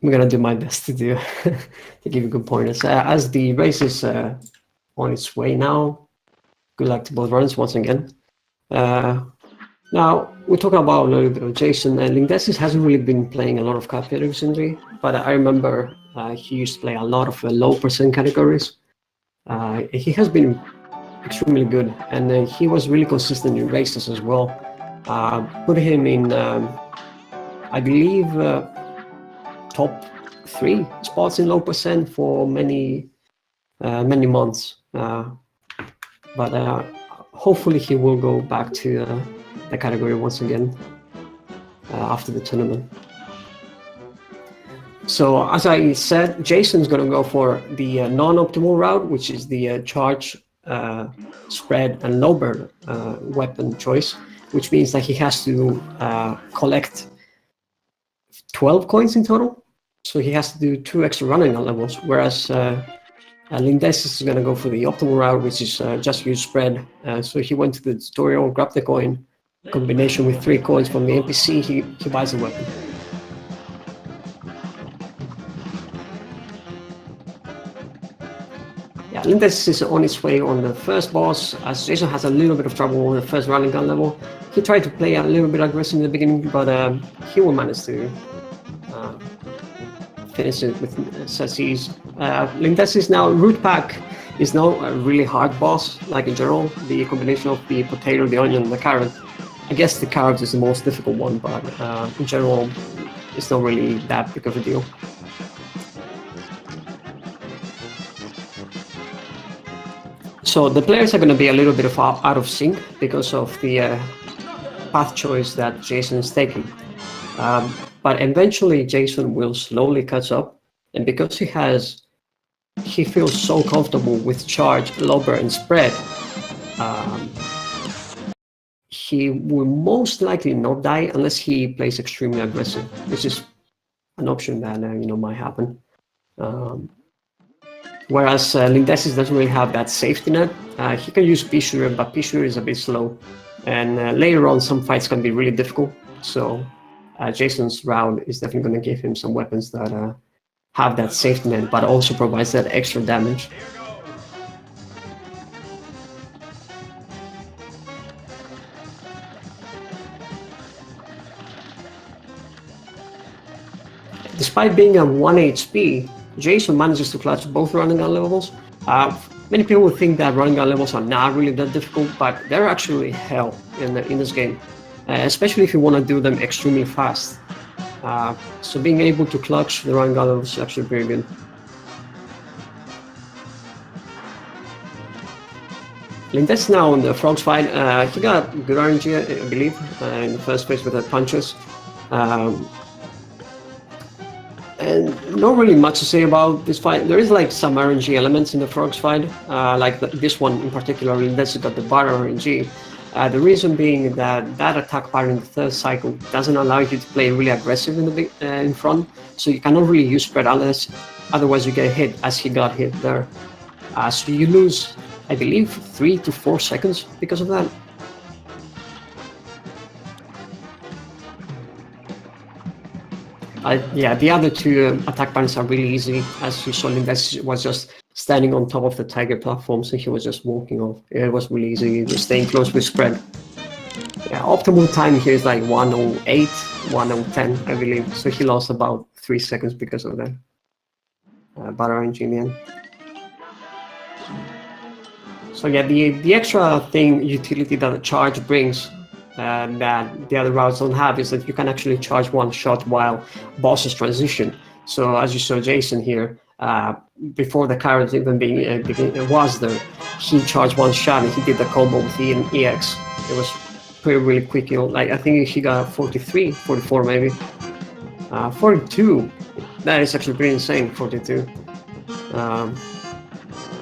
I'm gonna do my best to do to give you good pointers. As the race is on its way now, good luck to both runners once again. Now we're talking about a little bit of Jason, and Lindesis hasn't really been playing a lot of Cuphead recently, but I remember he used to play a lot of low percent categories. He has been extremely good, and he was really consistent in races as well. Put him in, I believe, top 3 spots in low percent for many months. But hopefully he will go back to the category once again after the tournament. So as I said, Jason's going to go for the non-optimal route, which is the charge, spread, and low burn weapon choice, which means that he has to collect 12 coins in total. So he has to do 2 extra running levels, whereas Lindesis is going to go for the optimal route, which is just use spread. So he went to the tutorial, grabbed the coin, combination with 3 coins from the NPC, he buys the weapon. Yeah, Lindesis is on its way on the first boss, as Jason has a little bit of trouble on the first running gun level. He tried to play a little bit aggressive in the beginning, but he will manage to finish it with such ease. Lindesis now, Root Pack is now a really hard boss, like in general, the combination of the potato, the onion, and the carrot. I guess the carrot is the most difficult one, but in general, it's not really that big of a deal. So the players are going to be a little bit out of sync because of the path choice that Jason is taking. But eventually Jason will slowly catch up, and because he feels so comfortable with charge, low burn, and spread, he will most likely not die unless he plays extremely aggressive, which is an option that might happen. Whereas Lindesis doesn't really have that safety net. He can use P-Shooter, but P-Shooter is a bit slow, and later on some fights can be really difficult. So Jason's route is definitely going to give him some weapons that have that safety net, but also provides that extra damage. Despite being at 1 HP, Jason manages to clutch both running gun levels. Many people think that running gun levels are not really that difficult, but they're actually hell in this game, especially if you want to do them extremely fast. So being able to clutch the running gun levels is actually pretty good. Lindesis now in the frogs fight. He got good RNG, I believe, in the first phase with the punches. And not really much to say about this fight. There is like some RNG elements in the frogs fight, like this one in particular. Lindesis got the bar RNG. The reason being that attack pattern in the third cycle doesn't allow you to play really aggressive in front, so you cannot really use spread otherwise you get hit, as he got hit there. So you lose, I believe, 3 to 4 seconds because of that. Yeah, the other 2 attack patterns are really easy. As you saw, Lindesis was just standing on top of the tiger platform, so he was just walking off. It was really easy, just staying close with spread. Yeah, optimal time here is like 1:08, 1:10, I believe. So he lost about 3 seconds because of that. Butter engineering. So yeah, the extra utility that the charge brings that the other routes don't have is that you can actually charge one shot while bosses transition. So as you saw Jason here, before the carrot even was there, he charged one shot and he did the combo with E and EX. It was really quick. Like I think he got 43, 44 maybe. 42. That is actually pretty insane. 42.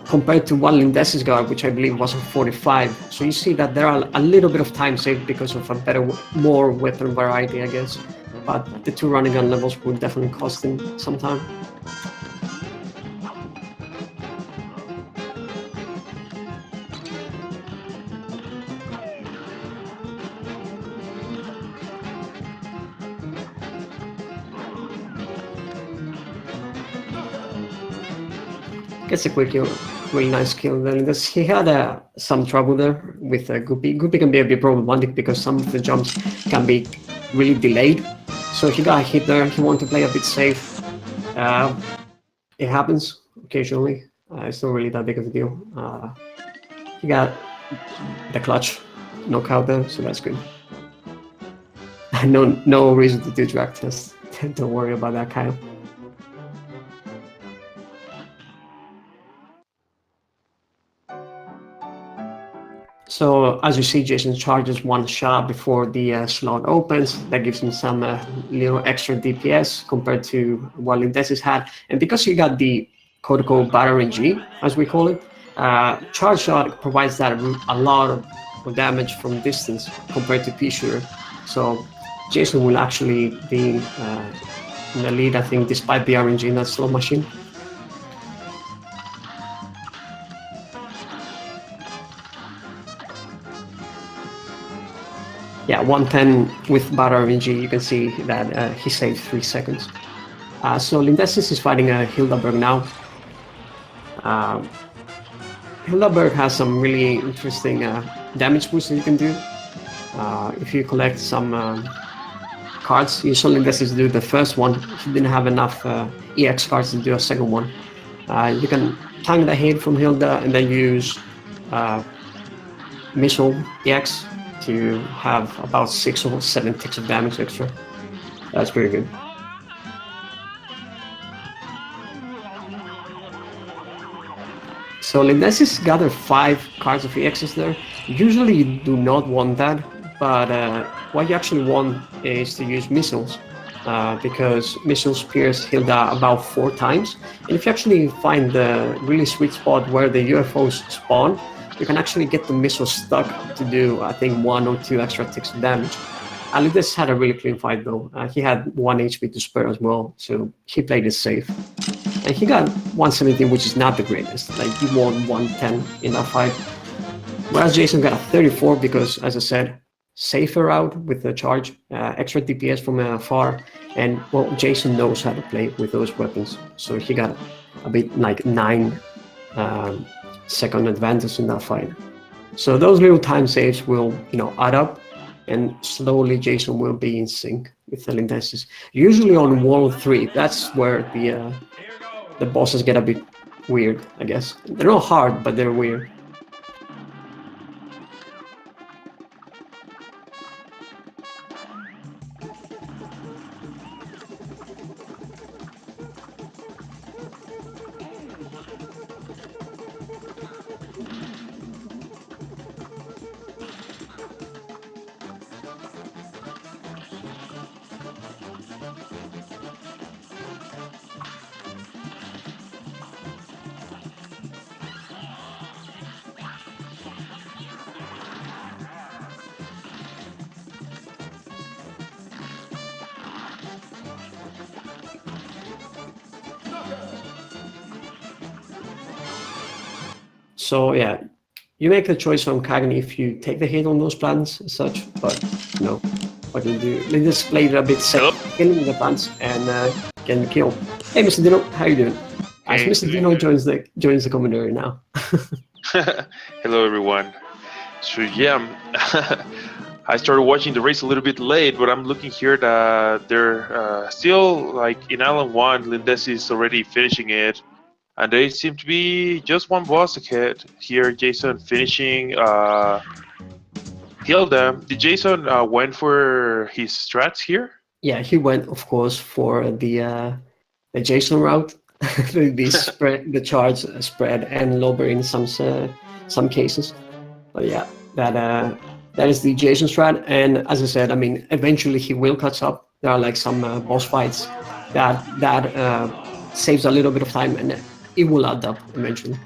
Compared to one Lindesis got, which I believe was a 45. So you see that there are a little bit of time saved because of a more weapon variety, I guess. But the 2 running gun levels would definitely cost him some time. Gets a quick kill, really nice kill. Then he had some trouble there with Guppy. Guppy can be a bit problematic because some of the jumps can be really delayed. So he got hit there. He wanted to play a bit safe. It happens occasionally. It's not really that big of a deal. He got the clutch knockout there, so that's good. No reason to do drag test. Don't worry about that, Kyle. So as you see, Jason charges one shot before the slot opens. That gives him some little extra DPS compared to what Lindesis had. And because he got the code battering G, as we call it, charge shot provides that a lot of damage from distance compared to P-Shooter. So Jason will actually be in the lead, I think, despite the RNG in that slot machine. Yeah, 110 with Batter RNG, you can see that he saved 3 seconds. So Lindesis is fighting Hildaberg now. Hildaberg has some really interesting damage boosts that you can do. If you collect some cards, usually Lindesis do the first one. He didn't have enough EX cards to do a second one. You can tank the hit from Hilda and then use Missile EX to have about 6 or 7 ticks of damage extra. That's pretty good. So Lindesis gathered 5 cards of EXs there. Usually you do not want that, but what you actually want is to use missiles, because missiles pierce Hilda about 4 times. And if you actually find the really sweet spot where the UFOs spawn, you can actually get the missile stuck to do, I think, 1 or 2 extra ticks of damage. Lindesis had a really clean fight though. He had 1 HP to spare as well, so he played it safe. And he got 170, which is not the greatest. Like, you want 110 in that fight. Whereas Jason got a 34 because, as I said, safer route with the charge, extra DPS from afar, and well, Jason knows how to play with those weapons. So he got a bit like 9 second advantage in that fight. So those little time saves will, add up, and slowly Jason will be in sync with the Lindesis. Usually on wall 3, that's where the bosses get a bit weird, I guess. They're not hard, but they're weird. So yeah, you make the choice on Kagni if you take the hit on those plants as such, but no, what do you do? They just played a bit safe, killing the plants and getting the kill. Hey, Mr. Dino, how you doing? As Mr. Dino joins the commentary now. Hello, everyone. So yeah, I started watching the race a little bit late, but I'm looking here that they're still like in Island 1. Lindesis is already finishing it. And they seem to be just one boss ahead here. Jason finishing Hilda. Did Jason went for his strats here? Yeah, he went, of course, for the Jason route, the spread, the charge spread, and lower in some cases. But yeah, that is the Jason strat. And as I said, I mean, eventually he will catch up. There are like some boss fights that saves a little bit of time, and it will add up eventually.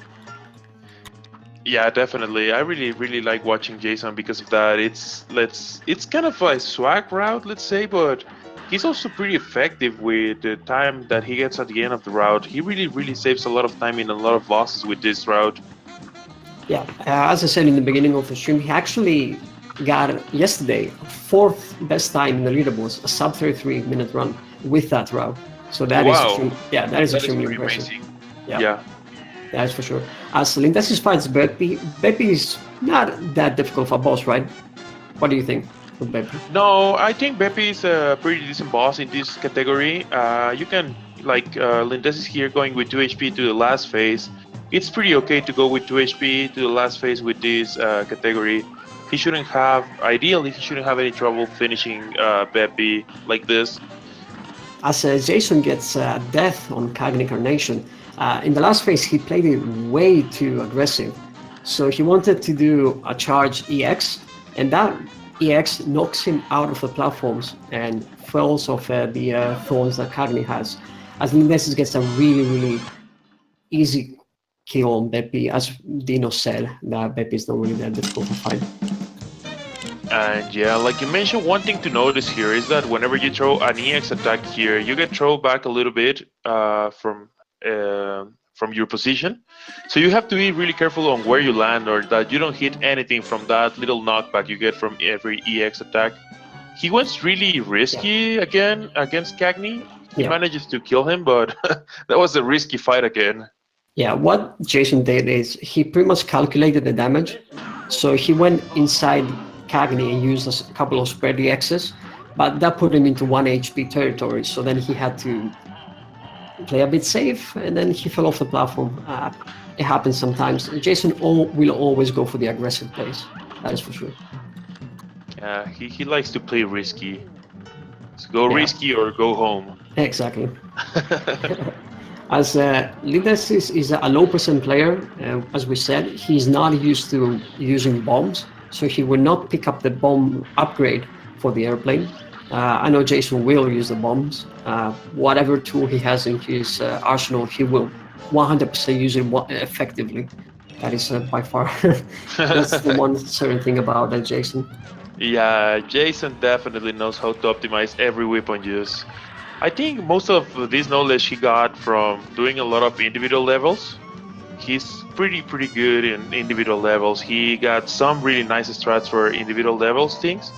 Yeah, definitely. I really like watching Jason because of that. It's kind of a swag route, let's say, but he's also pretty effective with the time that he gets at the end of the route. He really saves a lot of time in a lot of bosses with this route. Yeah, as I said in the beginning of the stream, he actually got yesterday 4th best time in the leaderboards, a sub 33-minute run with that route. So that is extremely impressive. Amazing. Yeah. That's for sure. As Lindesis fights Beppy, Beppy is not that difficult for a boss, right? What do you think of Beppy? No, I think Beppy is a pretty decent boss in this category. You can, like, Lindes is here going with 2 HP to the last phase. It's pretty okay to go with 2 HP to the last phase with this category. Ideally, he shouldn't have any trouble finishing Beppy like this. As Jason gets death on Cagni Carnation, in the last phase he played it way too aggressive. So he wanted to do a charge EX, and that EX knocks him out of the platforms and falls off the thorns that Cagni has. As Lindesis gets a really easy kill on Beppy, as Dino said, that Beppy is not really that difficult to fight. And yeah, like you mentioned, one thing to notice here is that whenever you throw an EX attack here, you get thrown back a little bit from your position. So you have to be really careful on where you land, or that you don't hit anything from that little knockback you get from every EX attack. He went really risky again against Cagney. He manages to kill him, but that was a risky fight again. Yeah, what Jason did is he pretty much calculated the damage. So he went inside Cagney and used a couple of spread EXs, but that put him into 1 HP territory. So then he had to play a bit safe, and then he fell off the platform. It happens sometimes. Jason will always go for the aggressive plays, that is for sure. Yeah, he likes to play risky. So go risky or go home. Exactly. As Lindes is a low percent player, as we said, he's not used to using bombs, so he will not pick up the bomb upgrade for the airplane. I know Jason will use the bombs. Whatever tool he has in his arsenal, he will 100% use it effectively. That is by far, that's the one certain thing about Jason. Yeah, Jason definitely knows how to optimize every weapon use. I think most of this knowledge he got from doing a lot of individual levels. He's pretty good in individual levels. He got some really nice strats for individual levels things,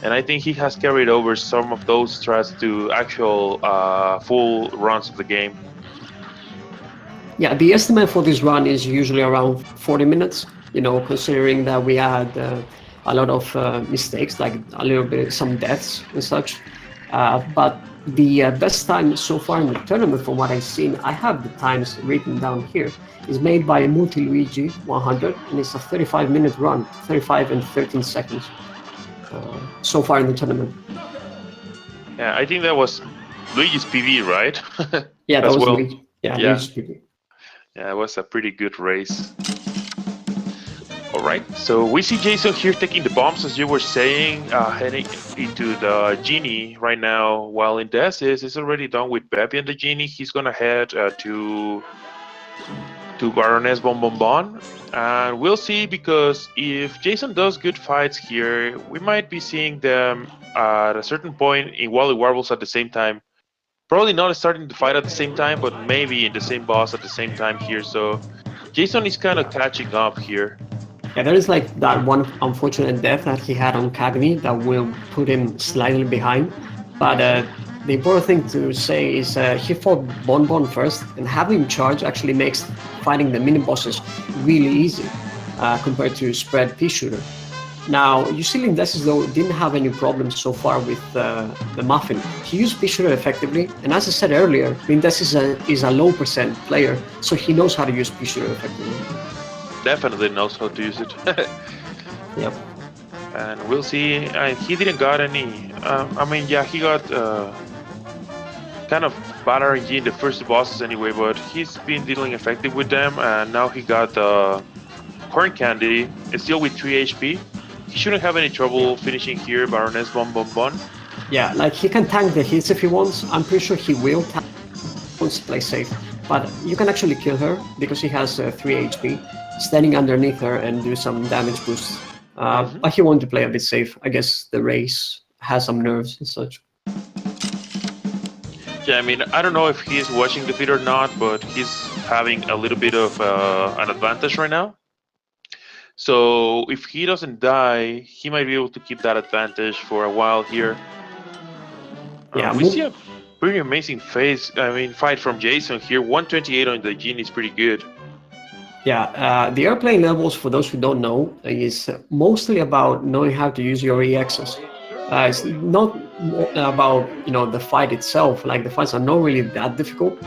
and I think he has carried over some of those strats to actual full runs of the game. Yeah, the estimate for this run is usually around 40 minutes, considering that we had a lot of mistakes, like a little bit, some deaths and such. But the best time so far in the tournament, from what I've seen, I have the times written down here, is made by Multi-Luigi 100, and it's a 35-minute run, 35 and 13 seconds so far in the tournament. Yeah, I think that was Luigi's PB, right? Yeah, that was Luigi. Yeah, Luigi's PB. Yeah, it was a pretty good race. Alright, so we see Jason here taking the bombs, as you were saying, heading into the Genie right now, while Lindes is already done with Beppy and the Genie. He's gonna head to Baroness Bonbon, and we'll see, because if Jason does good fights here, we might be seeing them at a certain point in Wally Warbles at the same time. Probably not starting the fight at the same time, but maybe in the same boss at the same time here, so Jason is kind of catching up here. Yeah, there is like that one unfortunate death that he had on Cagney that will put him slightly behind. But the important thing to say is he fought Bonbon first, and having him charge actually makes fighting the mini bosses really easy compared to spread pea shooter. Now, you see Lindesis though didn't have any problems so far with the Muffin. He used pea shooter effectively, and as I said earlier, Lindesis is a low percent player, so he knows how to use pea shooter effectively. Definitely knows how to use it. Yep. And we'll see. He didn't got any. He got kind of bad RNG in the first bosses anyway, but he's been dealing effective with them. And now he got Corn Candy. It's still with 3 HP. He shouldn't have any trouble finishing here, Baroness Bonbon. Yeah, like he can tank the hits if he wants. I'm pretty sure he will tank once he plays safe. But you can actually kill her because he has 3 HP. Standing underneath her and do some damage boosts. But he wanted to play a bit safe. I guess the race has some nerves and such. Yeah, I mean, I don't know if he's watching the feed or not, but he's having a little bit of an advantage right now. So if he doesn't die, he might be able to keep that advantage for a while here. Yeah, we see a pretty amazing fight from Jason here. 128 on the Genie is pretty good. Yeah, the airplane levels, for those who don't know, is mostly about knowing how to use your EXs. It's not about the fight itself. Like the fights are not really that difficult,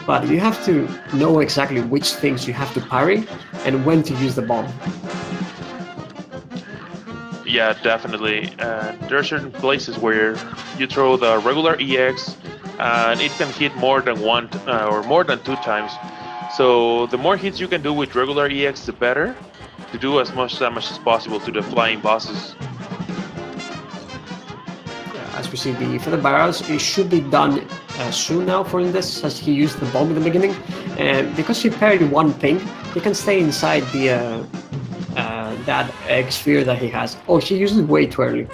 but you have to know exactly which things you have to parry and when to use the bomb. Yeah, definitely. There are certain places where you throw the regular EX, and it can hit more than one or more than two times. So the more hits you can do with regular EX, the better, to do as much damage as possible to the flying bosses. As we see, for the barrels, it should be done soon now for this, as he used the bomb in the beginning. And because he parried one thing, he can stay inside that egg sphere that he has. Oh, he uses it way too early.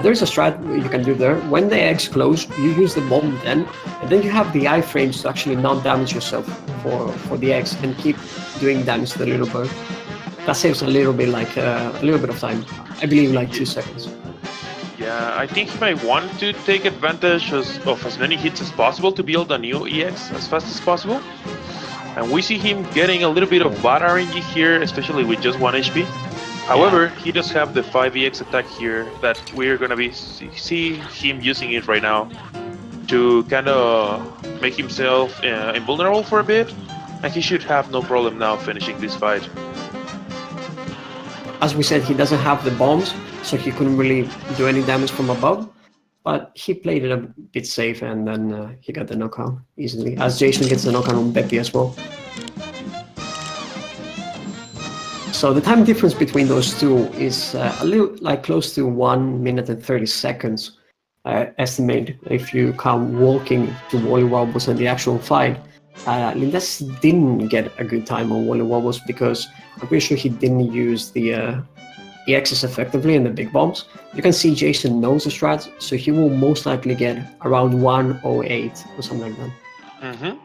There's a strat you can do there. When the eggs close, you use the bomb then, and then you have the iframes to actually not damage yourself for the eggs and keep doing damage to the little bird. That saves a little bit, like a little bit of time. I believe like 2 seconds. Yeah, I think he might want to take advantage of as many hits as possible to build a new EX as fast as possible. And we see him getting a little bit of bad RNG here, especially with just 1 HP. However, he does have the 5 EX attack here that we're gonna be see him using it right now to kind of make himself invulnerable for a bit, and he should have no problem now finishing this fight. As we said, he doesn't have the bombs, so he couldn't really do any damage from above. But he played it a bit safe, and then he got the knockout easily. As Jason gets the knockout on Beppy as well. So the time difference between those two is a little, like close to 1 minute and 30 seconds. Estimate if you count walking to Wally Wobbles and the actual fight. Lindes didn't get a good time on Wally Wobbles because I'm pretty sure he didn't use the EXs effectively in the big bombs. You can see Jason knows the strats, so he will most likely get around 108 or something like that. Mm-hmm.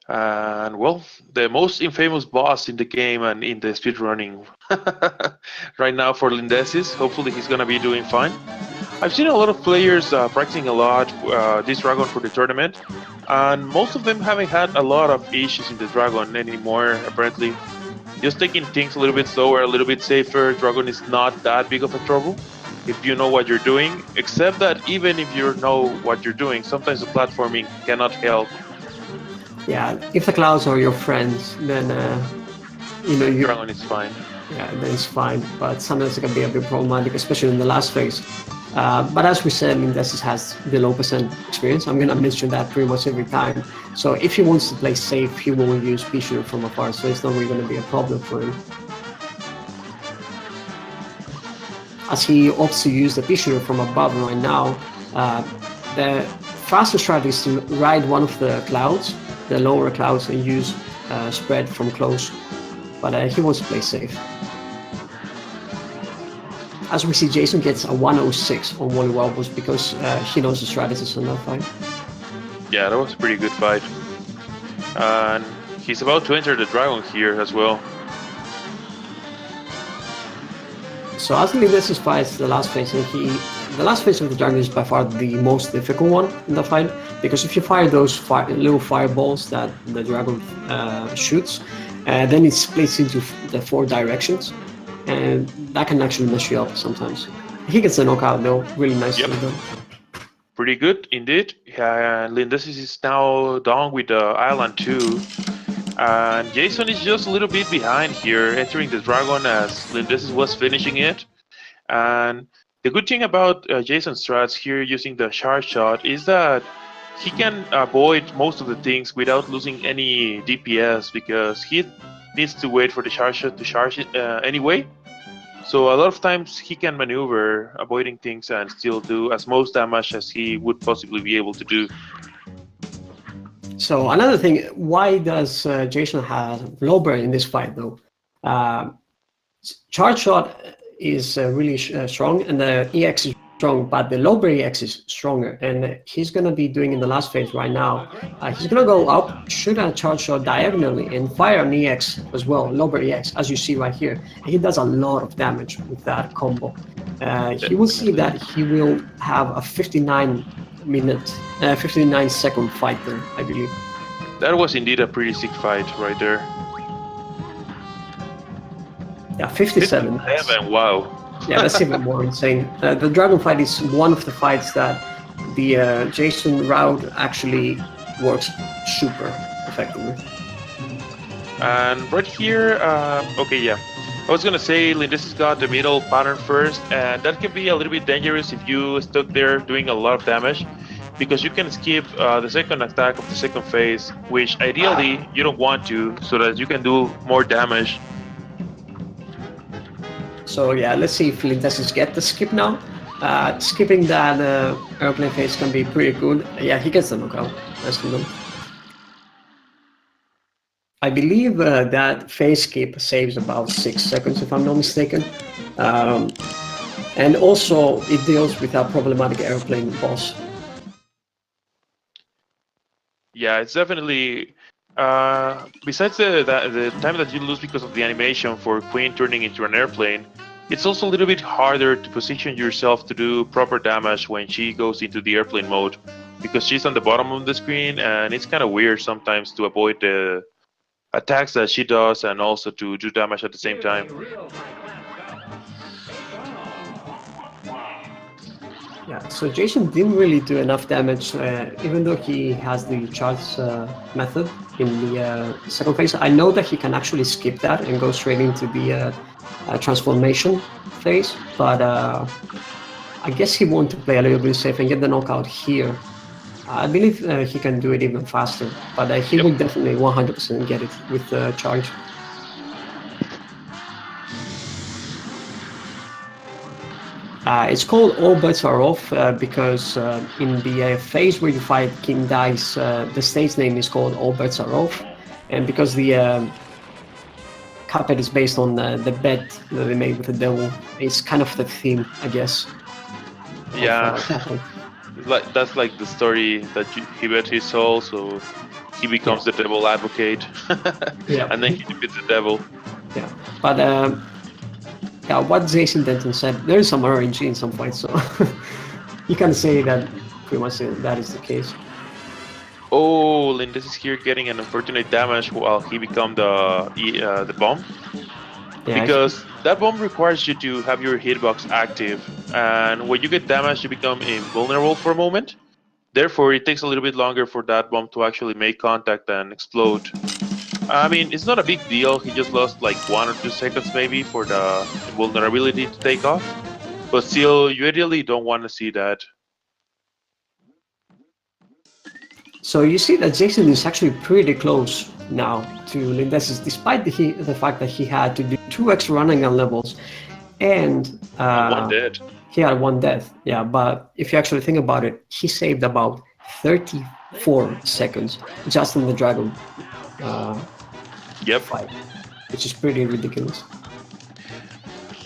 And well, the most infamous boss in the game and in the speedrunning right now for Lindesis. Hopefully he's gonna be doing fine. I've seen a lot of players practicing a lot this dragon for the tournament, and most of them haven't had a lot of issues in the dragon anymore, apparently. Just taking things a little bit slower, a little bit safer. Dragon is not that big of a trouble if you know what you're doing, except that even if you know what you're doing, sometimes the platforming cannot help. Yeah, if the clouds are your friends, then Dragon is fine. yeah, then it's fine. But sometimes it can be a bit problematic, especially in the last phase. But as we said, Lindesis has the low percent experience. I'm gonna mention that pretty much every time. So if he wants to play safe, he will use P shooter from afar. So it's not really gonna be a problem for him. As he opts to use the P shooter from above right now, the faster strategy is to ride one of the clouds, the lower clouds, and use spread from close. But he wants to play safe. As we see, Jason gets a 106 on Wally Wobbles because he knows the strategies in that fight. Yeah, that was a pretty good fight. And he's about to enter the dragon here as well. So as Lindesis fights the last phase, and the last phase of the dragon is by far the most difficult one in the fight, because if you fire those little fireballs that the dragon shoots, then it splits into the 4 directions, and that can actually mess you up sometimes. He gets a knockout though, really nicely done. Pretty good indeed. Lindesis is now done with the island 2. And Jason is just a little bit behind here, entering the dragon as Lindesis was finishing it. And the good thing about Jason's strats here using the charge shot is that he can avoid most of the things without losing any DPS because he needs to wait for the charge shot to charge it anyway. So a lot of times he can maneuver, avoiding things and still do as most damage as he would possibly be able to do. So another thing, why does Jason have Lober in this fight though? Charge shot is really strong, and the EX is strong, but the Lober EX is stronger, and he's gonna be doing in the last phase right now. He's gonna go up, shoot a charge shot diagonally, and fire an EX as well, Lober EX, as you see right here. And he does a lot of damage with that combo. He will see that he will have a 59 second fight there, I believe. That was indeed a pretty sick fight right there. Yeah, 57. 57, wow. Yeah, that's even more insane. The dragon fight is one of the fights that the Jason route actually works super effectively. And right here, okay, yeah. I was gonna say Lindis has got the middle pattern first, and that can be a little bit dangerous if you stuck there doing a lot of damage, because you can skip the second attack of the second phase, which ideally you don't want to, so that you can do more damage. So yeah, let's see if Lindesis get the skip now. Skipping that airplane phase can be pretty good. Yeah, he gets the knockout. Nice to know. I believe that phase skip saves about 6 seconds, if I'm not mistaken. Um, and also, it deals with a problematic airplane boss. Yeah, it's definitely. Besides the time that you lose because of the animation for Queen turning into an airplane, it's also a little bit harder to position yourself to do proper damage when she goes into the airplane mode, because she's on the bottom of the screen and it's kind of weird sometimes to avoid the attacks that she does and also to do damage at the same time. Yeah, so Jason didn't really do enough damage, even though he has the charge method in the second phase. I know that he can actually skip that and go straight into the transformation phase, but I guess he wanted to play a little bit safe and get the knockout here. I believe he can do it even faster, but he Yep. will definitely 100% get it with the charge. It's called All Bets Are Off because in the phase where you fight King Dice, the stage name is called All Bets Are Off. And because the Cuphead is based on the bet that they made with the devil, it's kind of the theme, I guess, of Yeah. Cuphead. Like that's like the story that he bet his soul, so he becomes Yeah, the devil advocate, yeah, and then he defeats the devil. yeah. But yeah, what Jason Denton said, there is some RNG in some fights, so you can say that pretty much that is the case. Oh, Lindis is here getting an unfortunate damage while he become the bomb, Yeah, because that bomb requires you to have your hitbox active, and when you get damaged, you become invulnerable for a moment. Therefore, it takes a little bit longer for that bomb to actually make contact and explode. I mean, it's not a big deal. He just lost like 1 or 2 seconds maybe for the invulnerability to take off. But still, you ideally don't want to see that. so you see that Jason is actually pretty close now to Lindesis, despite the fact that he had to do 2 extra running gun levels and And one dead. he had 1 death. Yeah, but if you actually think about it, he saved about 34 seconds just in the dragon uh, Yep. fight, which is pretty ridiculous.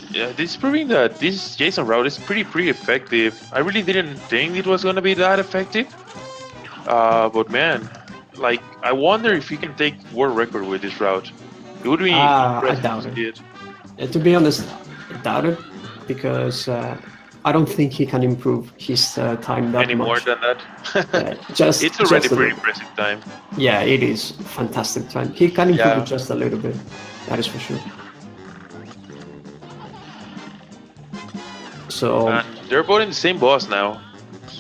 Yeah, this is proving that this Jason route is pretty effective. I really didn't think it was gonna be that effective. But man, like I wonder if he can take world record with this route. It would be I impressive to doubt it. see it. To be honest, I doubt it because I don't think he can improve his time that Any more much. than that? It's already Just a pretty little. impressive time. Yeah, it is fantastic time. He can improve it Yeah. just a little bit. That is for sure. So And they're both in the same boss now.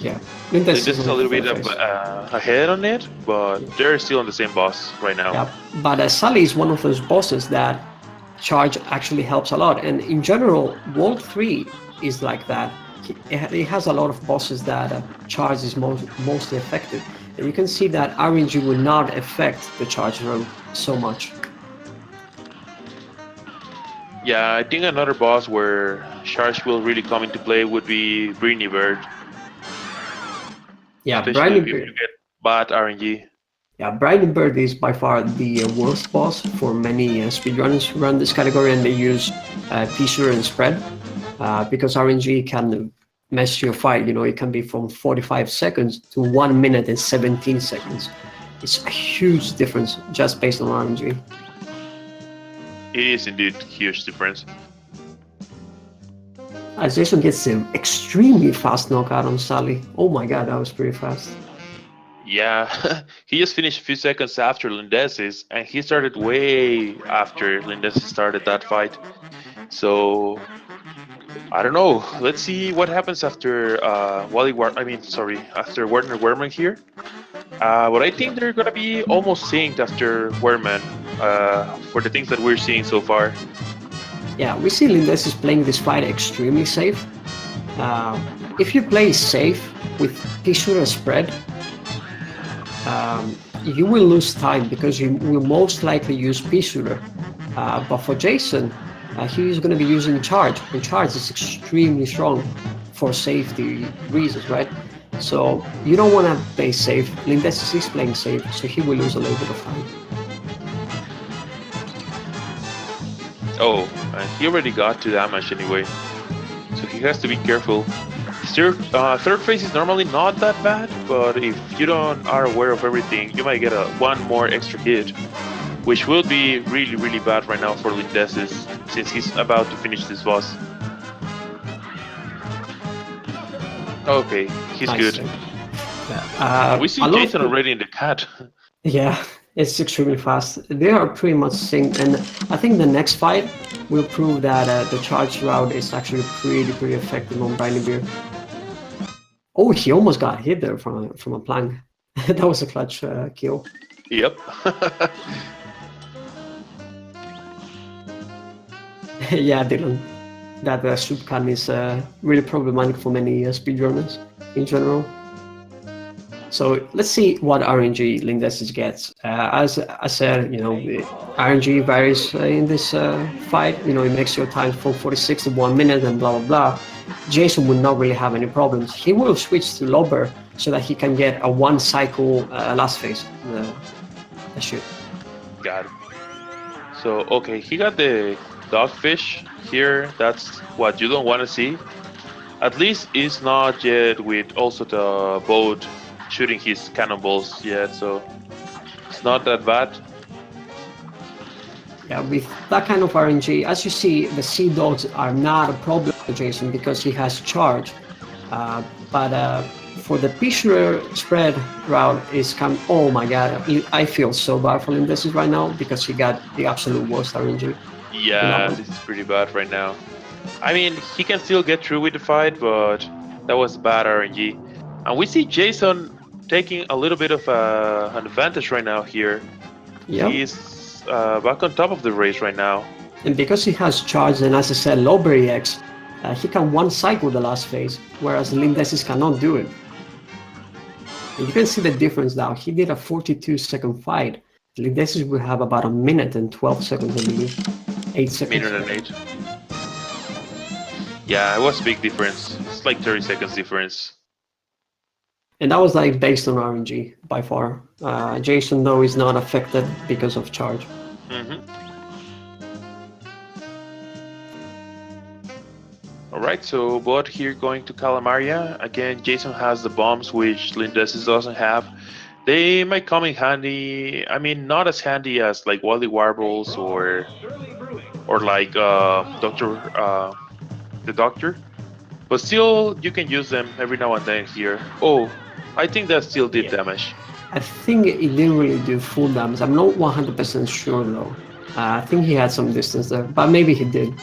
yeah, I think that's This is a only the little third bit phase. ahead on it, but they're still on the same boss right now. Yeah, but Sally is one of those bosses that charge actually helps a lot. And in general, World 3 is like that. It has a lot of bosses that charge is mostly effective. And you can see that RNG will not affect the charge run so much. Yeah, I think another boss where Charge will really come into play would be Britney Bird, Yeah, especially if you get bad RNG. Yeah, Brian Bird is by far the worst boss for many speedrunners who run this category and they use P-Shooter and Spread because RNG can mess your fight. You know, it can be from 45 seconds to 1 minute and 17 seconds. It's a huge difference just based on RNG. It is indeed a huge difference. As Jason gets an extremely fast knockout on Sally. Oh my god, that was pretty fast. Yeah, he just finished a few seconds after Lindesis, and he started way after Lindesis started that fight. So I don't know. Let's see what happens after after Werner Werman here. But I Yeah. think they're gonna be almost synced after Werman for the things that we're seeing so far. Yeah, we see Lindes is playing this fight extremely safe. Uh, if you play safe with P-shooter spread, you will lose time because you will most likely use P-shooter. But for Jason, he's going to be using charge, and charge is extremely strong for safety reasons, right? So you don't want to play safe. Lindes is playing safe, so he will lose a little bit of time. Oh, and he already got 2 damage anyway, so he has to be careful. Third phase is normally not that bad, but if you don't are aware of everything, you might get one more extra hit, which will be really bad right now for Lindesis, since he's about to finish this boss. Okay, he's Nice. good. Yeah. We see Jason already in the cat. Yeah, it's extremely fast. They are pretty much synced, and I think the next fight will prove that the charge route is actually pretty effective on Briny Beer. Oh, he almost got hit there from a plank. That was a clutch kill. Yep. Yeah, Dylan. That soup can is really problematic for many speedrunners in general. So let's see what RNG Lindesis gets. As I said, RNG varies in this fight. It makes your time from 46 to 1 minute and blah blah blah. Jason would not really have any problems. He will switch to Lobber so that he can get a one cycle last phase. The shoot. Got it. So okay, he got the dogfish here. That's what you don't want to see. At least it's not yet with also the boat shooting his cannonballs yet, so it's not that bad. Yeah, with that kind of RNG, as you see, the Sea Dogs are not a problem for Jason because he has charge. But for the P-shooter spread route is come. Oh my god, I feel so bad for Lindesis right now because he got the absolute worst RNG. Yeah, this is pretty bad right now. I mean, he can still get through with the fight, but that was bad RNG. And we see Jason taking a little bit of an advantage right now here. Yep. He's back on top of the race right now. And because he has charge and as I said, Lobber EX, he can one cycle the last phase, whereas Lindesis cannot do it. And you can see the difference now. He did a 42-second fight. Lindesis will have about a minute and 12 seconds, I believe. 8 seconds. Minute and 8. Yeah, it was a big difference. It's like 30 seconds difference. And that was like based on RNG by far. Jason though is not affected because of charge. Alright, so bot here going to Calamaria. Again, Jason has the bombs which Lindesis doesn't have. They might come in handy. I mean, not as handy as like Wily Warbles or like the Doctor. But still, you can use them every now and then here. Oh, I think that still did damage. I think it didn't really do full damage. I'm not 100% sure though. I think he had some distance there, but maybe he did.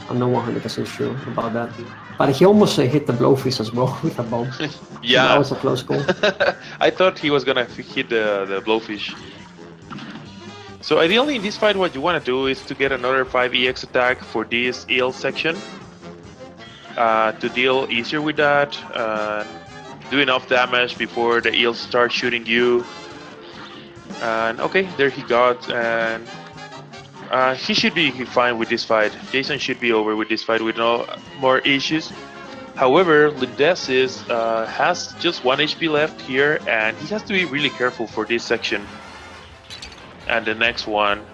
I'm not 100% sure about that. But he almost hit the blowfish as well with a bomb. Yeah. So that was a close call. I thought he was gonna hit the blowfish. So ideally in this fight what you want to do is to get another 5 EX attack for this eel section. To deal easier with that. Do enough damage before the eels start shooting you. And okay, there he got, and he should be fine with this fight. Jason should be over with this fight with no more issues. However, Lindesis has just 1 HP left here, and he has to be really careful for this section. And the next one.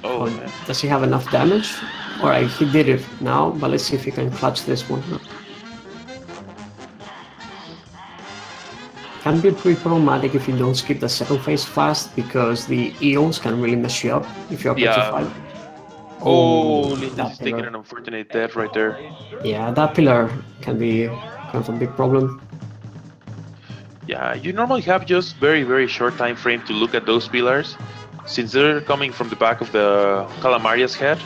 Oh, man. Does he have enough damage? Alright, he did it now, but let's see if he can clutch this one. Can be pretty problematic if you don't skip the second phase fast because the eons can really mess you up if you're petrified. Oh, Lindesis is taking an unfortunate death right there. Yeah, that pillar can be kind of a big problem. Yeah, you normally have just very short time frame to look at those pillars. since they're coming from the back of the Calamaria's head,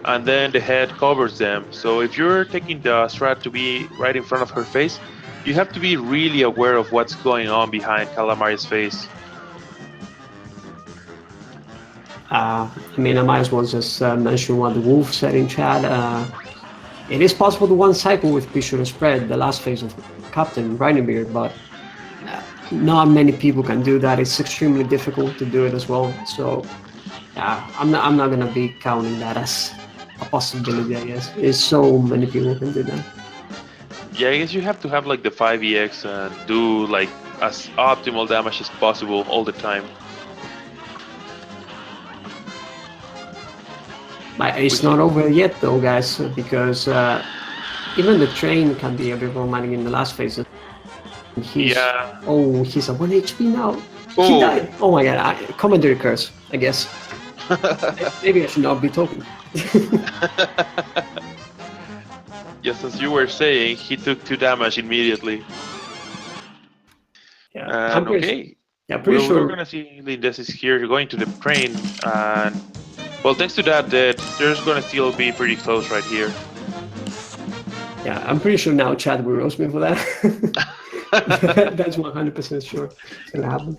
and then the head covers them. So if you're taking the strat to be right in front of her face, you have to be really aware of what's going on behind Calamaria's face. I mean, I might as well just mention what the wolf said in chat. It is possible to one cycle with Bishop Spread, the last phase of Captain Reinebeard, but not many people can do that. It's extremely difficult to do it as well. So I'm not gonna be counting that as a possibility. I guess it's so many people can do that. Yeah, I guess you have to have like the 5EX and do like as optimal damage as possible all the time. But it's not over yet though, guys, even the train can be a bit romantic in the last phase. He's at 1 HP now. He died. Oh my god, commentary curse, I guess. Maybe I should not be talking. Just as you were saying, he took 2 damage immediately. Yeah, and okay. Pretty sure. We're gonna see Lindesis here going to the train, and well, thanks to that, there's gonna still be pretty close right here. Yeah, I'm pretty sure now Chad will roast me for that. That's 100% sure it's gonna happen.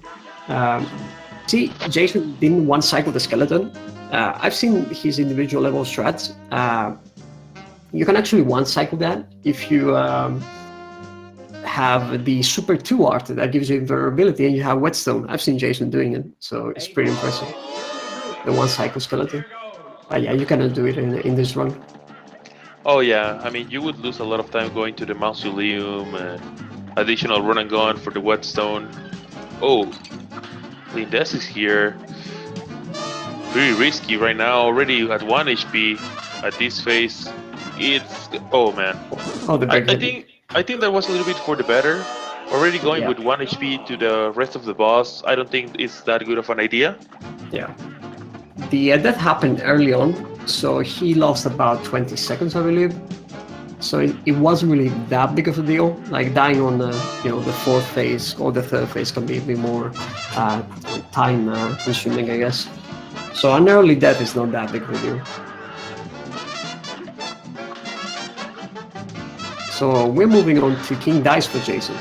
See, Jason didn't one cycle the skeleton. I've seen his individual level strats. You can actually one cycle that if you have the Super 2 art that gives you invulnerability and you have Whetstone. I've seen Jason doing it, so it's pretty impressive. The one cycle skeleton. Yeah, you cannot do it in this run. Oh yeah, I mean you would lose a lot of time going to the mausoleum and additional run and gun for the Whetstone. Oh, Lindes is here. Pretty risky right now, already at 1 HP at this phase. It's man. Oh, I think that was a little bit for the better. Already going with 1 HP to the rest of the boss, I don't think it's that good of an idea. Yeah. The death happened early on, so he lost about 20 seconds, I believe. So it wasn't really that big of a deal. Like dying on the the 4th phase or the 3rd phase can be a bit more time consuming, I guess. So an early death is not that big of a deal. So we're moving on to King Dice for Jason.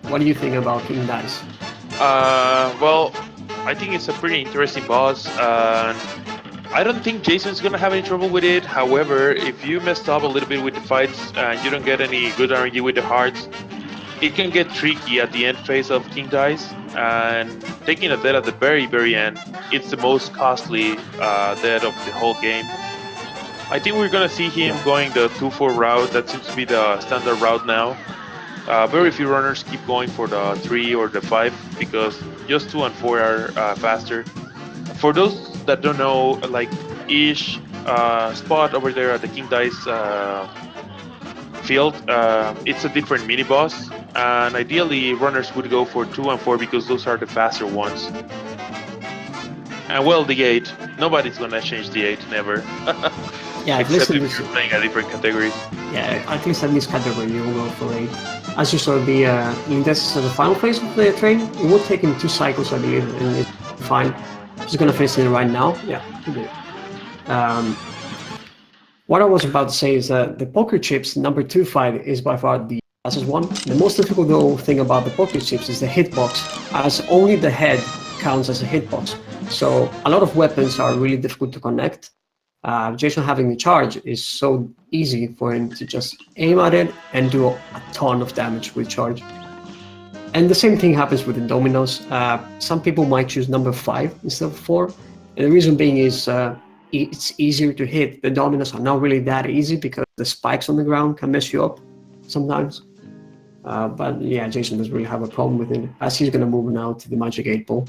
What do you think about King Dice? Well, I think it's a pretty interesting boss. I don't think Jason's gonna have any trouble with it. However, if you messed up a little bit with the fights and you don't get any good RNG with the hearts, it can get tricky at the end phase of King Dice. And taking a death at the very end, it's the most costly death of the whole game. I think we're gonna see him going the 2-4 route. That seems to be the standard route now. Very few runners keep going for the 3 or the 5 because just 2 and 4 are faster. For those that don't know, like each spot over there at the King Dice field, it's a different mini boss, and ideally runners would go for 2 and 4 because those are the faster ones. And well, the 8, nobody's gonna change the 8, never. Yeah, except if you're playing a different category. Yeah, at least in this category you will go for 8. As you saw, the Lindes is the final phase of the train. It will take him 2 cycles, I believe, and it's fine. He's gonna face it right now. Yeah, he did. What I was about to say is that the poker chips number 2 fight is by far the fastest one. The most difficult though thing about the poker chips is the hitbox, as only the head counts as a hitbox. So a lot of weapons are really difficult to connect. Jason having the charge is so easy for him to just aim at it and do a ton of damage with charge. And the same thing happens with the dominoes. Some people might choose number 5 instead of 4. And the reason being is it's easier to hit. The dominoes are not really that easy because the spikes on the ground can mess you up sometimes. But yeah, Jason doesn't really have a problem with it, as he's going to move now to the Magic 8 Ball.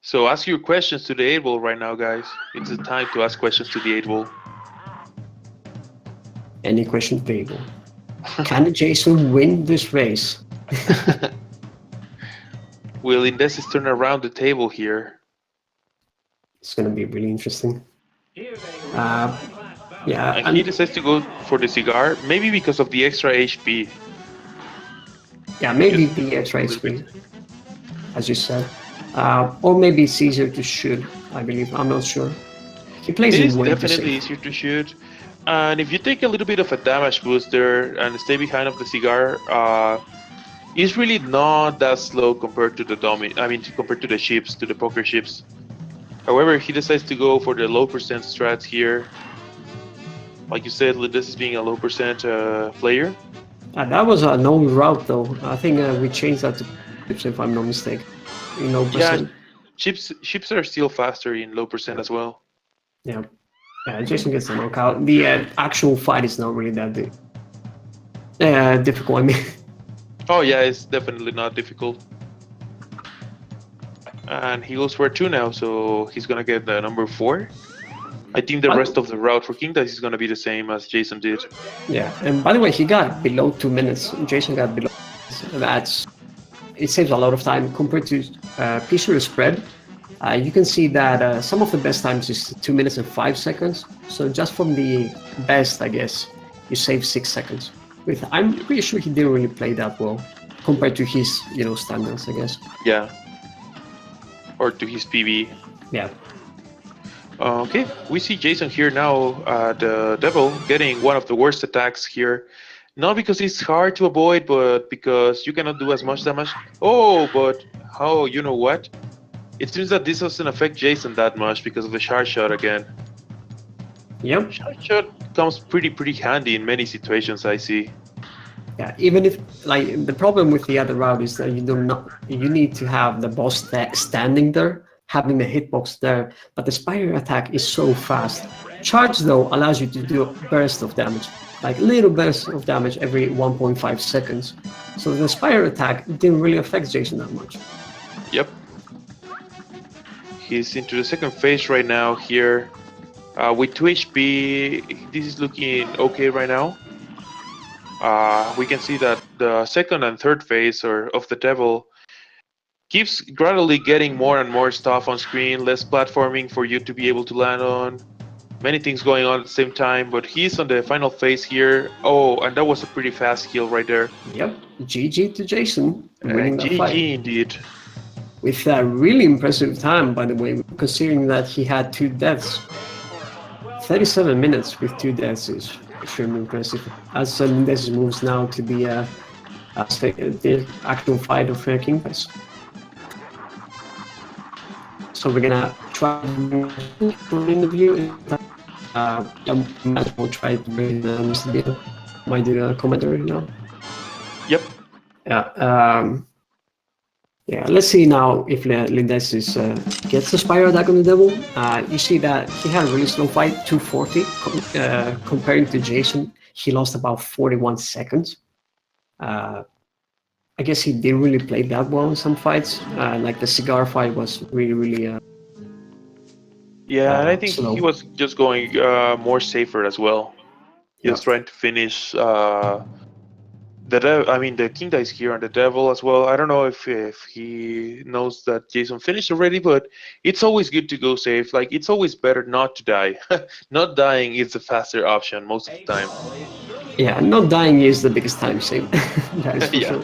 So ask your questions to the 8 Ball right now, guys. It's the time to ask questions to the 8 Ball. Any question to the 8 Ball? Can Jason win this race? Will Indesis turn around the table here? It's going to be really interesting. Yeah, and he decides to go for the cigar, maybe because of the extra HP. Yeah, maybe the extra HP, as you said. Or maybe it's easier to shoot, I believe. I'm not sure. He plays It it is way too definitely safe. easier to shoot. And if you take a little bit of a damage booster and stay behind of the cigar, it's really not that slow compared to the compared to the ships, to the poker ships. However, he decides to go for the low percent strat here. Like you said, this is being a low percent player. That was a known route, though. I think we changed that to chips, if I'm not mistaken. In low Yeah, percent. ships are still faster in low percent Yeah. as well. Yeah. Jason gets the knockout. The actual fight is not really that difficult. I mean, Oh yeah, it's definitely not difficult. And he goes for a 2 now, so he's gonna get the number 4. I think the rest of the route for King Dice is gonna be the same as Jason did. yeah. And by the way, he got below 2 minutes. Jason got below. That's it saves a lot of time compared to P0 spread. You can see that some of the best times is 2 minutes and 5 seconds. So just from the best, I guess, you save 6 seconds. I'm pretty sure he didn't really play that well compared to his, standards, I guess. Yeah, or to his PB. Yeah. Okay, we see Jason here now, the Devil, getting one of the worst attacks here. Not because it's hard to avoid, but because you cannot do as much damage. Oh, but how, you know what? It seems that this doesn't affect Jason that much because of the shard shot again. Yep. Shard shot comes pretty handy in many situations, I see. Yeah. Even if the problem with the other route is that you need to have the boss standing there, having the hitbox there, but the spider attack is so fast. Charge though allows you to do a burst of damage, like little bursts of damage every 1.5 seconds. So the spider attack didn't really affect Jason that much. Yep. He's into the second phase right now here. With 2 HP, this is looking okay right now. We can see that the second and third phase of the Devil keeps gradually getting more and more stuff on screen, less platforming for you to be able to land on, many things going on at the same time, but he's on the final phase here. Oh, and that was a pretty fast kill right there. Yep, GG to Jason, winning that fight. GG indeed. With a really impressive time, by the way, considering that he had 2 deaths. 37 minutes with 2 deaths is extremely impressive. As this moves now to the actual fight of King Dice. So we're gonna try for an interview. We'll try to bring Mr. Beal. Might do a commentary now. Yep. Yeah. Yeah, let's see now if Lindesis gets the Spire attack on the Devil. You see that he had a really slow fight, 240. Comparing to Jason, he lost about 41 seconds. I guess he didn't really play that well in some fights. Like the cigar fight was really yeah, and I think slow. he was just going more safer as well. Just trying to finish the King Dice here on the Devil as well. I don't know if he knows that Jason finished already, but it's always good to go safe. Like, it's always better not to die. Not dying is the faster option most of the time. Yeah, not dying is the biggest time save. That is for Yeah. sure.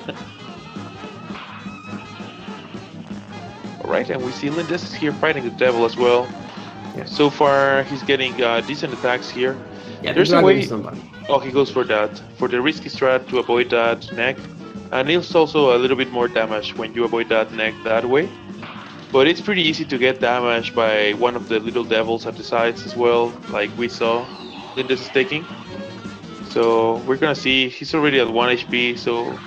Alright, and we see Lindes is here fighting the Devil as well. Yeah. So far, he's getting decent attacks here. Yeah, There's a way. Somebody. Oh, he goes for that. For the risky strat to avoid that neck. And it's also a little bit more damage when you avoid that neck that way. But it's pretty easy to get damaged by one of the little devils at the sides as well, like we saw Lindes is taking. So we're gonna see, he's already at 1 HP, so...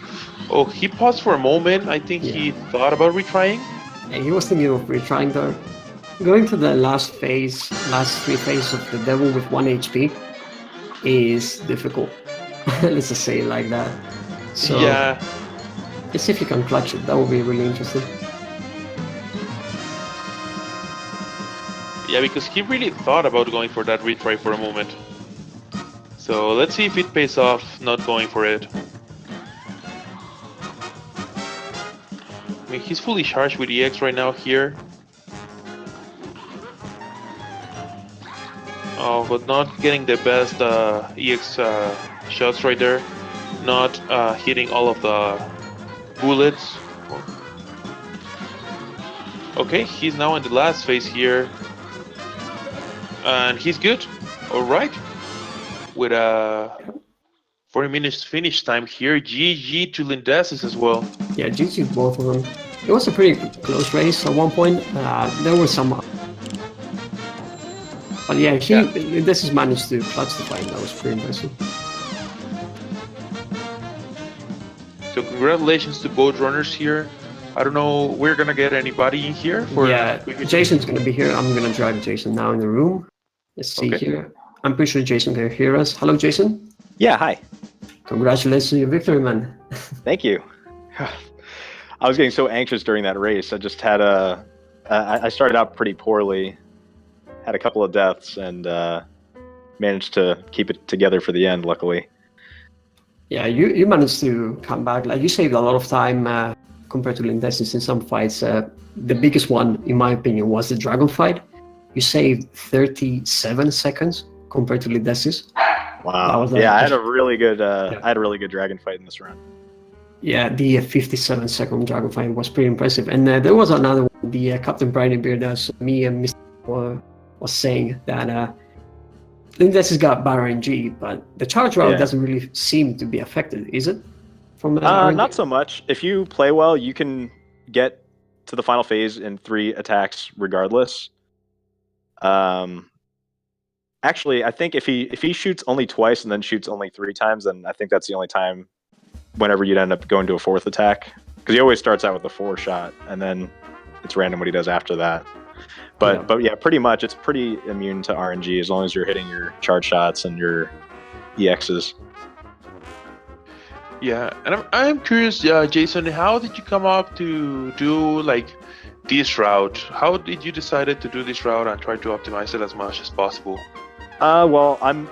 Oh, he paused for a moment. I think he thought about retrying. Yeah, he was thinking of retrying there. Going to the last 3 phases of the Devil with 1 HP is difficult. Let's just say it like that. So yeah. Let's see if you can clutch it. That would be really interesting. Yeah, because he really thought about going for that retry for a moment. So let's see if it pays off not going for it. I mean, he's fully charged with EX right now here. Oh, but not getting the best EX shots right there. Not hitting all of the bullets. Okay, he's now in the last phase here, and he's good. All right, with a 40 minutes finish time here. GG to Lindesis as well. Yeah, GG both of them. It was a pretty close race at one point. There were some, but yeah, this has managed to clutch the fight. That was pretty impressive. So congratulations to both runners here. I don't know, we're gonna get anybody in here for. Yeah, Jason's gonna be here. I'm gonna drag Jason now in the room. Let's see here. I'm pretty sure Jason can hear us. Hello, Jason. Yeah, hi. Congratulations on your victory, man. Thank you. I was getting so anxious during that race. I just had I started out pretty poorly, had a couple of deaths, and managed to keep it together for the end, luckily. Yeah, you managed to come back. Like, you saved a lot of time compared to Lindesis in some fights. The biggest one, in my opinion, was the dragon fight. You saved 37 seconds compared to Lindesis. Wow. Yeah, I had a really good dragon fight in this run. Yeah, the 57-second dragon fight was pretty impressive. And there was another one, the Captain Briny Beard, as me and Mr. was saying that Lindesis got better RNG, but the charge route doesn't really seem to be affected, is it? From not so much. If you play well, you can get to the final phase in 3 attacks regardless. Actually, I think if he shoots only twice and then shoots only 3 times, then I think that's the only time whenever you'd end up going to a 4th attack, because he always starts out with a 4 shot and then it's random what he does after that. But yeah, pretty much it's pretty immune to RNG as long as you're hitting your charge shots and your EXs. Yeah, and I'm curious, Jason, how did you come up to do like this route? How did you decide to do this route and try to optimize it as much as possible? Well, I'm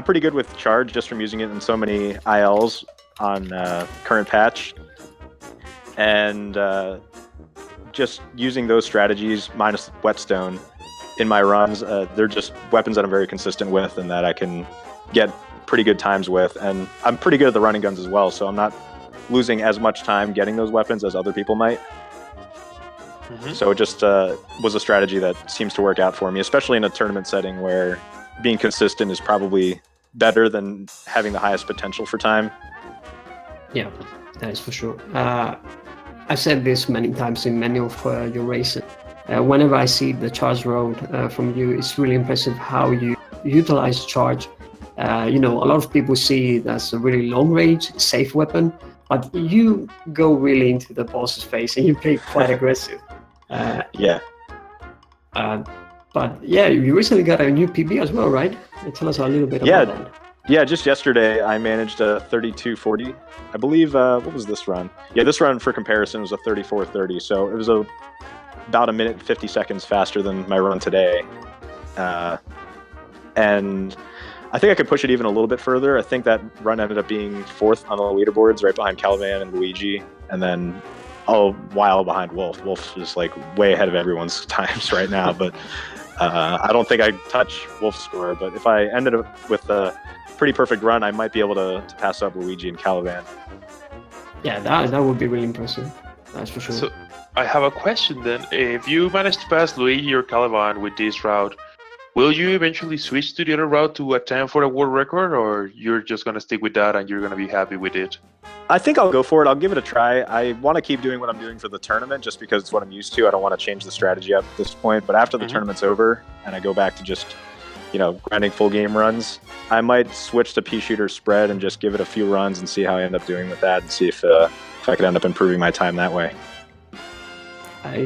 pretty good with charge just from using it in so many ILs on current patch, and just using those strategies minus whetstone in my runs. They're just weapons that I'm very consistent with and that I can get pretty good times with, and I'm pretty good at the running guns as well, so I'm not losing as much time getting those weapons as other people might. So it just was a strategy that seems to work out for me, especially in a tournament setting where being consistent is probably better than having the highest potential for time. Yeah, that is for sure. I've said this many times in many of your races. Whenever I see the charge road from you, it's really impressive how you utilize charge. A lot of people see it as a really long range, safe weapon, but you go really into the boss's face and you play quite aggressive. But yeah, you recently got a new PB as well, right? Tell us a little bit about that. Yeah, just yesterday I managed a 32:40. I believe, what was this run? Yeah, this run for comparison was a 34:30, so it was about 1 minute and 50 seconds faster than my run today. And I think I could push it even a little bit further. I think that run ended up being 4th on the leaderboards, right behind Caliban and Luigi, and then a while behind Wolf. Wolf is like way ahead of everyone's times right now, but I don't think I'd touch Wolf's score. But if I ended up with a pretty perfect run, I might be able to pass up Luigi and Caliban. Yeah, that would be really impressive. That's for sure. So I have a question then. If you manage to pass Luigi or Caliban with this route, will you eventually switch to the other route to attempt for a world record, or you're just going to stick with that and you're going to be happy with it? I think I'll go for it. I'll give it a try. I want to keep doing what I'm doing for the tournament just because it's what I'm used to. I don't want to change the strategy up at this point. But after the tournament's over and I go back to just, grinding full game runs, I might switch to pea shooter spread and just give it a few runs and see how I end up doing with that and see if I could end up improving my time that way.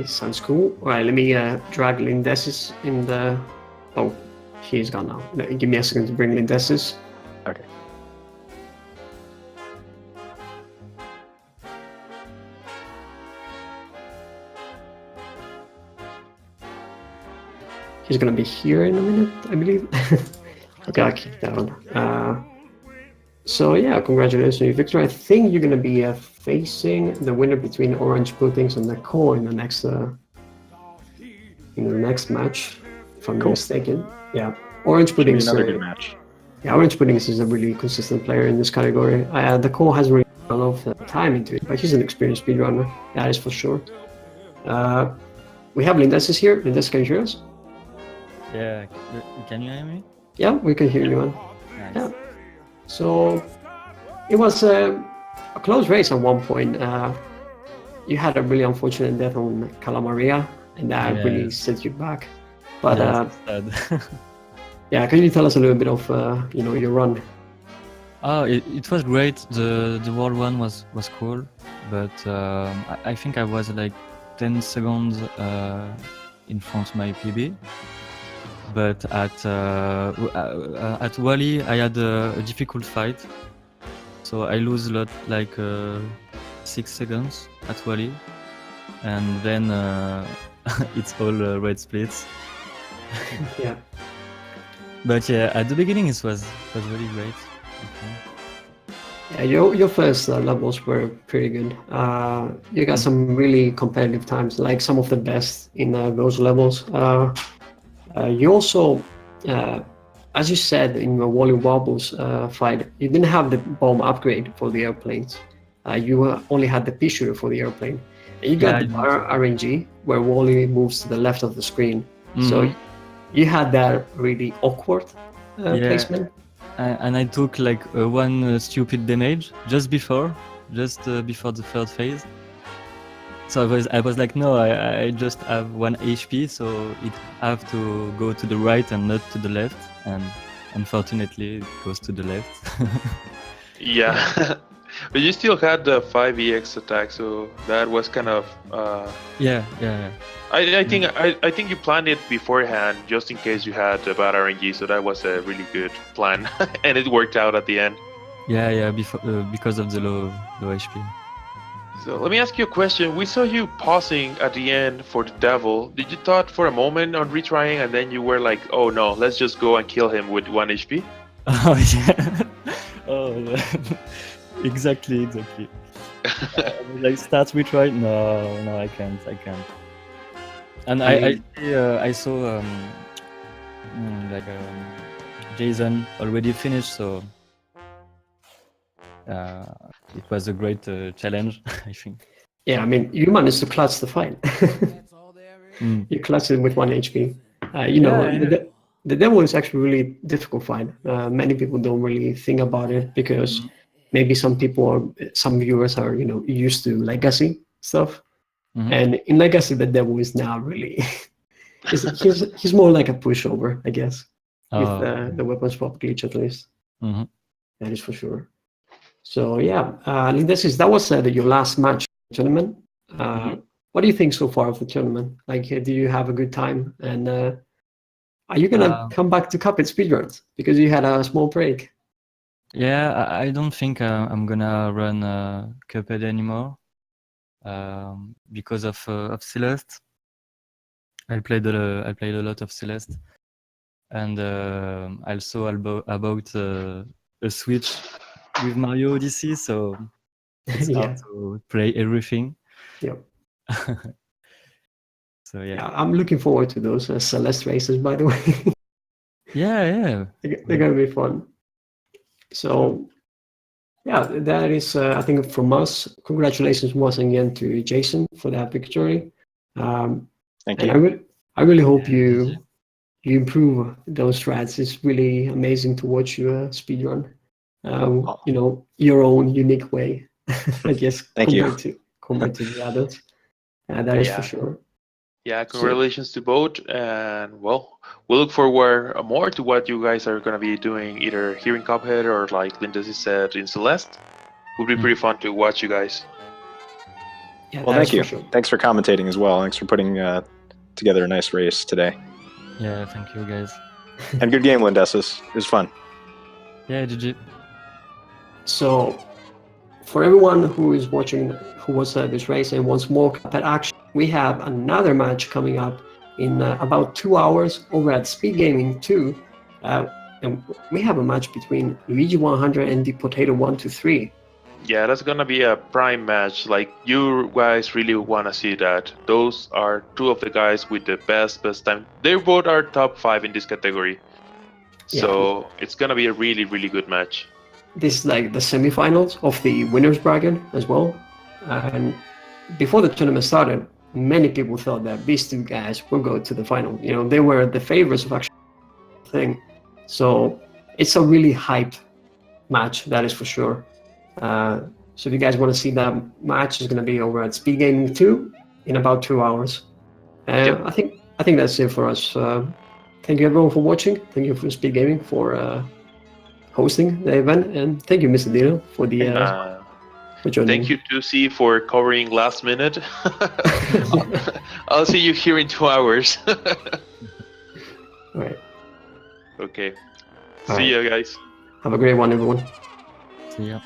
Sounds cool. All right, let me drag Lindesis in the... Oh, he's gone now. Give me a second to bring Lindesis. Okay. He's gonna be here in a minute, I believe. Okay, I'll keep that on. So yeah, congratulations on your victory. I think you're gonna be facing the winner between Orange Puddings and Nicole in the next match, if I'm not mistaken. Yeah, Orange Puddings. Another good match. Yeah, Orange Puddings is a really consistent player in this category. Nicole hasn't really put a lot of time into it, but he's an experienced speedrunner. That is for sure. we have Lindes is here. Lindes, can you hear us? Yeah, can you hear me? Yeah, we can hear you, man. Nice. Yeah. So it was a close race at one point. You had a really unfortunate death on Calamaria, and that Yeah. really set you back. But Yeah, it's sad. yeah, can you tell us a little bit of your run? Oh, it was great. The world one was cool, but I think I was like 10 seconds in front of my PB. But at Wally, I had a difficult fight, so I lose a lot, like 6 seconds at Wally, and then it's all red splits. Yeah. But yeah, at the beginning it was really great. Yeah, your first levels were pretty good. You got some really competitive times, like some of the best in those levels. You also, as you said in your Wally Wobbles fight, you didn't have the bomb upgrade for the airplanes. You only had the pea shooter for the airplane. And you got Yeah, the I didn't. RNG, where Wally moves to the left of the screen. So you had that really awkward Yeah. placement. And I took like one stupid damage just before the third phase. So I was like, no, I just have 1 HP, so it have to go to the right and not to the left. And unfortunately, it goes to the left. Yeah. But you still had the 5 EX attack, so that was kind of. Yeah. I think you planned it beforehand just in case you had a bad RNG, so that was a really good plan, and it worked out at the end. Yeah. Because of the low HP. So let me ask you a question. We saw you pausing at the end for the devil. Did you thought for a moment on retrying, and then you were like, "Oh no, let's just go and kill him with 1 HP"? Oh yeah. Oh yeah. Exactly. Like start retry? No, I can't. And I saw Jason already finished, so it was a great challenge, I think. Yeah, I mean, you managed to clutch the fight. You clutched it with 1 HP. The devil is actually a really difficult fight. Many people don't really think about it because maybe some viewers are, used to legacy stuff. And in legacy, the devil is now really, he's more like a pushover, I guess, with the weapons swap glitch at least. That is for sure. So yeah, Lindesis, that was your last match tournament. What do you think so far of the tournament? Like, do you have a good time? And are you gonna come back to Cuphead speedruns because you had a small break? Yeah, I don't think I'm gonna run Cuphead anymore because of Celeste. I played a lot of Celeste, and also about a Switch with Mario Odyssey, so it's hard to play everything. Yep. So yeah, I'm looking forward to those Celeste races, by the way. yeah. They're gonna be fun. So yeah, that is I think from us. Congratulations once again to Jason for that victory. Thank you. I really hope you improve those strats. It's really amazing to watch you speedrun. Your own unique way, I guess. Thank you. Compared to the others. That is for sure. Yeah, congratulations to both, and well, we'll look forward more to what you guys are going to be doing, either here in Cuphead or like Lindsay said in Celeste. Would be pretty fun to watch you guys. Yeah, well, thank you. Sure. Thanks for commentating as well. Thanks for putting together a nice race today. Yeah, thank you guys. And good game, Lindesis. It was fun. Yeah, GG. So, for everyone who is watching, who was this race and wants more Cuphead action, we have another match coming up in about 2 hours over at Speed Gaming 2. And we have a match between Luigi 100 and the Potato 123. Yeah, that's gonna be a prime match. Like, you guys really wanna see that. Those are two of the guys with the best time. They both are top 5 in this category. So it's gonna be a really, really good match. This is like the semifinals of the winners bracket as well. And before the tournament started, many people thought that these two guys will go to the final. You know, they were the favorites of actually thing. So it's a really hyped match, that is for sure. So if you guys want to see that match, it's going to be over at Speed Gaming 2 in about 2 hours. Yep. I think that's it for us. Thank you everyone for watching. Thank you for Speed Gaming for hosting the event, and thank you, Mr. Dino, for the for joining. Thank you, Tusi, for covering last minute. I'll see you here in 2 hours. All right. Okay. All See right. you guys. Have a great one, everyone. See ya.